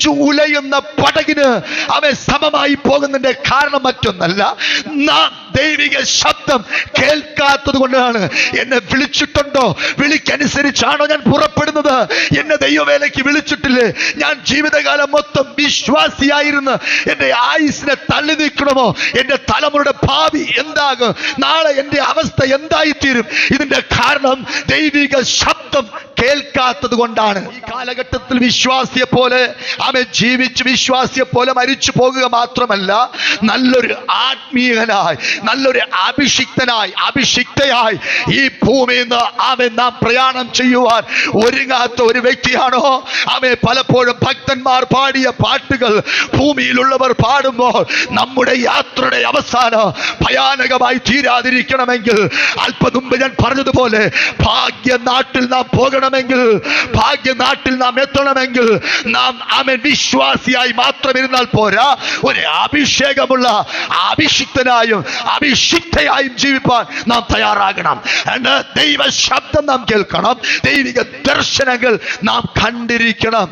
തിളച്ചു ഉലയുന്ന പടകിന് അവൻ സമമായി പോകുന്നതിന്റെ കാരണം മറ്റൊന്നല്ല, നാം ദൈവിക ശബ്ദം കേൾക്കാത്തത് കൊണ്ടാണ്. എന്നെ വിളിച്ചിട്ടുണ്ടോ? വിളിക്കനുസരിച്ചാണോ ഞാൻ പുറപ്പെടുന്നത്? എന്നെ ദൈവവേലയ്ക്ക് വിളിച്ചിട്ടില്ലേ? ഞാൻ ജീവിതകാലം മൊത്തം വിശ്വാസിയായിരുന്നു. എന്റെ ആയുസിനെ തള്ളി നീക്കണമോ? എന്റെ തലമുറയുടെ ഭാവി എന്താകും? നാളെ എന്റെ അവസ്ഥ എന്തായിത്തീരും? ഇതിന്റെ കാരണം ദൈവിക ശബ്ദം കേൾക്കാത്തത് കൊണ്ടാണ്. ഈ കാലഘട്ടത്തിൽ വിശ്വാസിയെ പോലെ അവൻ ജീവിച്ച് വിശ്വാസിയെ പോലെ മരിച്ചു പോകുക മാത്രമല്ല, നല്ലൊരു ആത്മീയനായി, നല്ലൊരു അഭിഷിക്തനായി, അഭിഷിക്തയായി ഈ ഭൂമിയിൽ നിന്ന് അവൻ നാം പ്രയാണം ചെയ്യുവാൻ ഒരുങ്ങാത്ത ഒരു വ്യക്തിയാണോ? അവൻ പലപ്പോഴും ഭക്തന്മാർ പാടിയ പാട്ടുകൾ ഭൂമിയിലുള്ളവർ പാടുമ്പോൾ നമ്മുടെ യാത്രയുടെ അവസാനം ഭയാനകമായി തീരാതിരിക്കണമെങ്കിൽ, അല്പം മുമ്പ് ഞാൻ പറഞ്ഞതുപോലെ, ഭാഗ്യനാട്ടിൽ നാം പോകണമെങ്കിൽ, ഭാഗ്യനാട്ടിൽ നാം എത്തണമെങ്കിൽ, നാം അവൻ വിശ്വാസിയായി മാത്രം ഇരുന്നാൽ പോരാ, ഒരു അഭിഷേകമുള്ള അഭിഷിക്തനായും അഭിഷിക്തയായും ജീവിപ്പാൻ നാം തയ്യാറാകണം. ദൈവ ശബ്ദം നാം കേൾക്കണം, ദൈവിക ദർശനങ്ങൾ നാം കണ്ടിരിക്കണം.